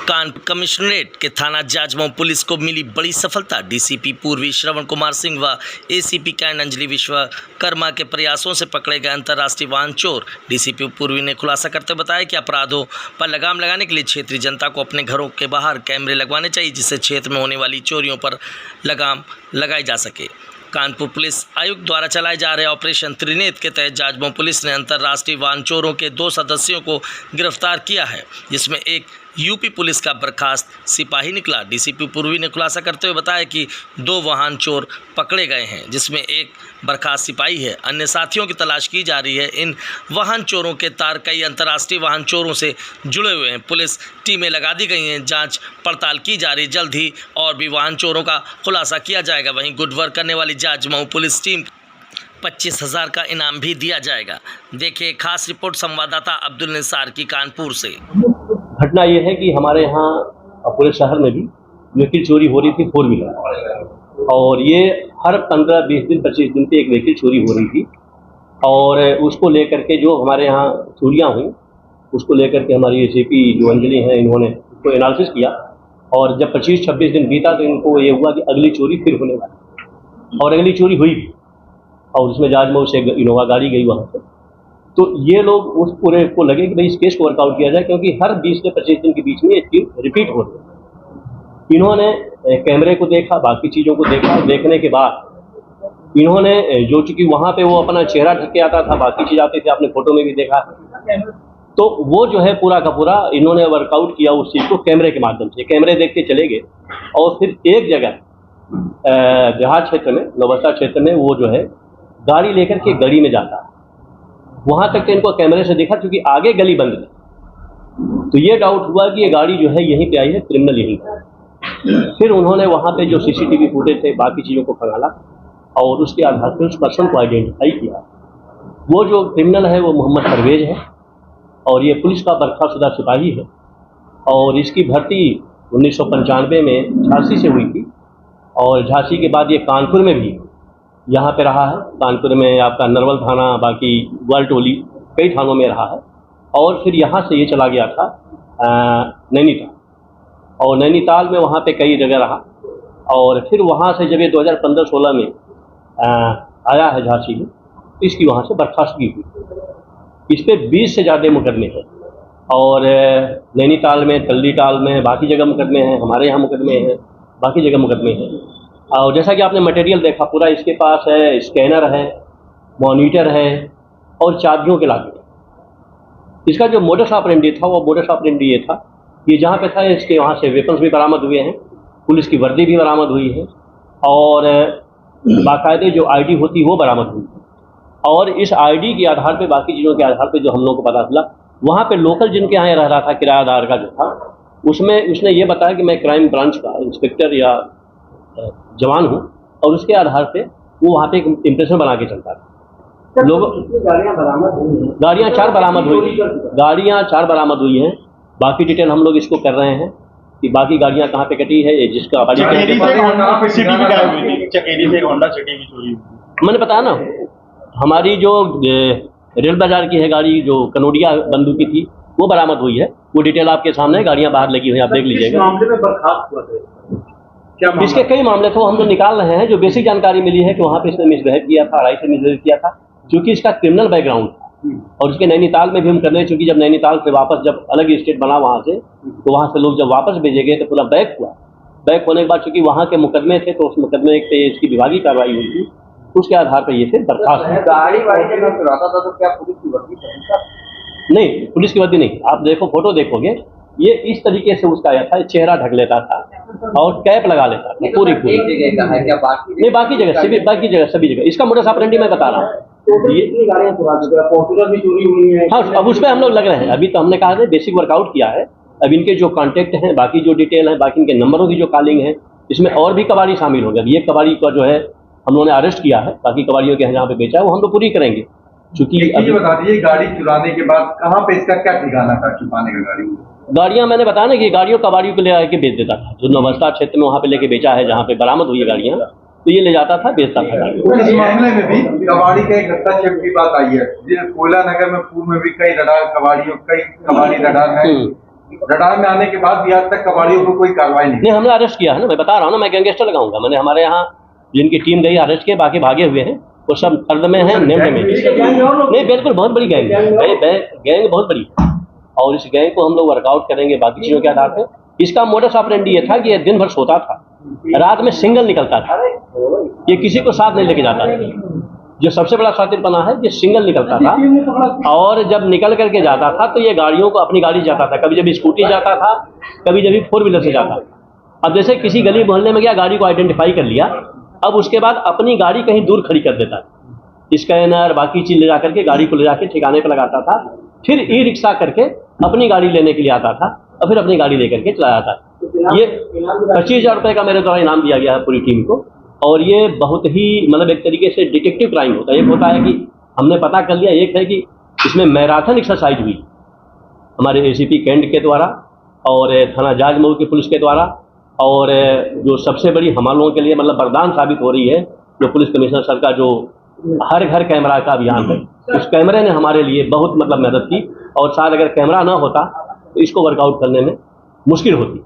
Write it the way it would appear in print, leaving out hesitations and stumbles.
Kanpur commissionerate के थाना Jajmau police को मिली बड़ी सफलता। डीसीपी पूर्वी श्रवण कुमार सिंह व एसीपी कैंट अंजलि विश्वकर्मा के प्रयासों से पकड़े गए अंतर्राष्ट्रीय वाहन चोर। डीसीपी पूर्वी ने खुलासा करते बताया कि अपराधों पर लगाम लगाने के लिए क्षेत्रीय जनता को अपने घरों के बाहर कैमरे लगवाने चाहिए, जिससे क्षेत्र में होने वाली चोरियों पर लगाम लगाई जा सके। कानपुर पुलिस आयुक्त द्वारा चलाए जा रहे ऑपरेशन त्रिनेत्र के तहत जाजमऊ पुलिस ने अंतर्राष्ट्रीय वाहन चोरों के 2 सदस्यों को गिरफ्तार किया है, जिसमें एक यूपी पुलिस का बर्खास्त सिपाही निकला। डीसीपी पूर्वी ने खुलासा करते हुए बताया कि 2 वाहन चोर पकड़े गए हैं, जिसमें एक बर्खास्त सिपाही है। अन्य साथियों की तलाश की जा रही है। इन वाहन चोरों के तार कई अंतर्राष्ट्रीय वाहन चोरों से जुड़े हुए हैं। पुलिस टीमें लगा दी गई हैं, जांच पड़ताल की जा रही। जल्द ही और भी वाहन चोरों का खुलासा किया जाएगा। वहीं गुड वर्क करने वाली जाजमऊ पुलिस टीम 25,000 का इनाम भी दिया जाएगा। देखिए खास रिपोर्ट संवाददाता अब्दुल निसार की कानपुर से। घटना ये है कि हमारे यहाँ पूरे शहर में भी व्हीकल चोरी हो रही थी, 4 व्हीलर, और ये हर 15-20 दिन 25 दिन पे एक व्हीकल चोरी हो रही थी। और उसको लेकर के जो हमारे यहाँ चोरियाँ हुई, उसको लेकर के हमारी एसीपी जो अंजलि हैं, इन्होंने उसको एनालिसिस किया। और जब 25-26 दिन बीता तो इनको ये हुआ कि अगली चोरी फिर होने वाली, और अगली चोरी हुई भी। और उसमें जाजमऊ से इनोवा गाड़ी गई वहाँ से। तो ये लोग उस पूरे को लगे कि भाई इस केस को वर्कआउट किया जाए, क्योंकि हर 20 से 25 दिन के बीच में ये चीज रिपीट हो रही है। इन्होंने कैमरे को देखा, बाकी चीज़ों को देखा। देखने के बाद इन्होंने जो चूँकि वहाँ पे वो अपना चेहरा ढक के आता था, बाकी चीज़ आती थी, आपने फोटो में भी देखा, तो वो जो है पूरा का पूरा इन्होंने वर्कआउट किया उस चीज़ को कैमरे के माध्यम से। कैमरे देख के चले गए और फिर एक जगह जहाज क्षेत्र में, नवस्ता क्षेत्र में, वो जो है गाड़ी लेकर के गली में जाता है। वहां तक तो इनको कैमरे से देखा, क्योंकि आगे गली बंद थी, तो ये डाउट हुआ कि ये गाड़ी जो है यहीं पे आई है, क्रिमिनल यहीं है। फिर उन्होंने वहां पे जो सीसीटीवी फुटेज थे, बाकी चीज़ों को खंगाला और उसके आधार पर उस पर्सन को आइडेंटिफाई किया। वो जो क्रिमिनल है वो मोहम्मद परवेज है, और ये पुलिस का बर्खास्तुदा सिपाही है। और इसकी भर्ती 1995 में झांसी से हुई थी, और झांसी के बाद ये कानपुर में भी यहाँ पे रहा है। कानपुर में आपका नरवल थाना, बाकी ग्वालटोली, कई थानों में रहा है। और फिर यहाँ से ये चला गया था नैनीताल, और नैनीताल में वहाँ पे कई जगह रहा। और फिर वहाँ से जब ये 2015-16 में आया है झांसी में, तो इसकी वहाँ से बर्खास्तगी हुई। इस पर 20 से ज़्यादा मुकदमे हैं, और नैनीताल में, तल्लीटाल में, बाकी जगह मुकदमे हैं, हमारे यहाँ मुकदमे हैं, बाकी जगह मुकदमे हैं। और जैसा कि आपने मटेरियल देखा, पूरा इसके पास है, स्कैनर है, मॉनिटर है और चाबियों के लागे। इसका जो मोडस ऑपरेंडी था, वो मोडस ऑपरेंडी ये था, ये जहाँ पे था इसके वहाँ से वेपन्स भी बरामद हुए हैं, पुलिस की वर्दी भी बरामद हुई है, और बाकायदे जो आईडी होती वो बरामद हुई है। और इस आईडी के आधार पे, बाकी चीज़ों के आधार पे जो हम लोगों को पता चला, वहाँ पे लोकल जिनके यहाँ रह रहा था, किरायादार का जो था, उसमें उसने ये बताया कि मैं क्राइम ब्रांच का इंस्पेक्टर या जवान हूँ, और उसके आधार पे वो वहाँ पे एक इम्प्रेशन बना के चलता था। लोग गाड़ियाँ 4 बरामद हुई, गाड़ियाँ 4 बरामद हुई हैं। बाकी डिटेल हम लोग इसको कर रहे हैं कि बाकी गाड़ियाँ कहाँ पे कटी है, जिसका मैंने बताया ना, हमारी जो रेल बाजार की है गाड़ी, जो कनोडिया बंदूकी थी, वो बरामद हुई है। वो डिटेल आपके सामने है, गाड़ियाँ बाहर लगी हुई है, आप देख लीजिएगा। इसके कई मामले थे, वो हम लोग निकाल रहे हैं। जो बेसिक जानकारी मिली है कि वहाँ पे इसने मिसबिहेव किया था, लड़ाई से मिसबिहेव किया था, क्योंकि इसका क्रिमिनल बैकग्राउंड था। और इसके नैनीताल में भी हम कर रहे हैं, क्योंकि जब नैनीताल से वापस, जब अलग स्टेट बना वहाँ से, तो वहाँ से लोग जब वापस भेजे गए तो पूरा बैक हुआ। बैक होने के बाद चूँकि वहाँ के मुकदमे थे, तो उस मुकदमे पे इसकी विभागीय कार्रवाई हुई थी, उसके आधार पर ये फिर बर्खास्त। नहीं, पुलिस की वर्दी नहीं। आप देखो, फोटो देखोगे, ये इस तरीके से उसका आया था, चेहरा ढक लेता था और कैप लगा लेता था पूरी। नहीं, बाकी जगह सभी, बाकी जगह सभी जगह इसका मोडस ऑपरेंडी मैं बता रहा हूँ। हाँ, अब उस पर हम लोग लग रहे हैं। अभी तो हमने कहा बेसिक वर्कआउट किया है। अब इनके जो कॉन्टेक्ट हैं, बाकी जो डिटेल है, बाकी इनके नंबरों की जो कॉलिंग है, इसमें और भी कबाड़ी शामिल हो गया। ये कबाड़ी का जो है हम लोगों ने अरेस्ट किया है, बाकी कबाड़ियों के जहाँ पे बेचा है वो हम लोग पूरी करेंगे। चूँकि ये बता दीजिए, गाड़ी चुराने के बाद कहाँ पे इसका क्या ठिकाना था छुपाने का? गाड़ियाँ मैंने बताया ना कि गाड़ियों कबाड़ियों को ले आके बेच देता था। जो नवस्था क्षेत्र में वहाँ पे लेके बेचा है, जहाँ पे बरामद हुई है गाड़ियाँ, तो ये ले जाता था, बेचता था। इस मामले में भी कबाड़ी का एक हस्तक्षेप की बात आई है। कोयला नगर में पूर्व में भी कई कबाड़ी रडार है, रडार में आने के बाद भी आज तक कबाड़ियों पर कोई कार्रवाई नहीं। नहीं, हमने अरेस्ट किया है ना, मैं बता रहा हूँ ना, मैं गैंगस्टर लगाऊंगा। मैंने हमारे यहाँ जिनकी टीम गई अरेस्ट किए, बाकी भागे हुए हैं, वो सब अर्ध में है, नेम्ड में। नहीं, बिल्कुल बहुत बड़ी गैंग है, गैंग बहुत बड़ी है, और इस गैंग को हम लोग वर्कआउट करेंगे बाकी चीज़ों के आधार पर। इसका मोडस ऑपरेंडी ये था कि ये दिन भर सोता था, रात में सिंगल निकलता था, ये किसी को साथ नहीं लेके जाता था। जो सबसे बड़ा शातिरपना है, ये सिंगल निकलता था, और जब निकल करके जाता था तो ये गाड़ियों को, अपनी गाड़ी जाता था, कभी जब स्कूटी जाता था, कभी जब 4 व्हीलर से जाता। अब जैसे किसी गली मोहल्ले में गया, गाड़ी को आइडेंटिफाई कर लिया, अब उसके बाद अपनी गाड़ी कहीं दूर खड़ी कर देता, स्कैनर बाकी चीज़ ले जा करके गाड़ी को ले जाके ठिकाने पर लगाता था, फिर ई रिक्शा करके अपनी गाड़ी लेने के लिए आता था, और फिर अपनी गाड़ी लेकर के चलाया था। ये 25,000 रुपये का मेरे द्वारा इनाम दिया गया है पूरी टीम को, और ये बहुत ही मतलब एक तरीके से डिटेक्टिव क्राइम होता है। एक होता है कि हमने पता कर लिया, एक है कि इसमें मैराथन एक्सरसाइज हुई हमारे एसीपी कैंट के द्वारा और थाना जाजमऊ की पुलिस के द्वारा, और जो सबसे बड़ी हम लोगों के लिए मतलब वरदान साबित हो रही है, जो पुलिस कमिश्नर सर का जो हर घर कैमरा का अभियान है, उस कैमरे ने हमारे लिए बहुत मतलब मदद की, और शायद अगर कैमरा ना होता तो इसको वर्कआउट करने में मुश्किल होती।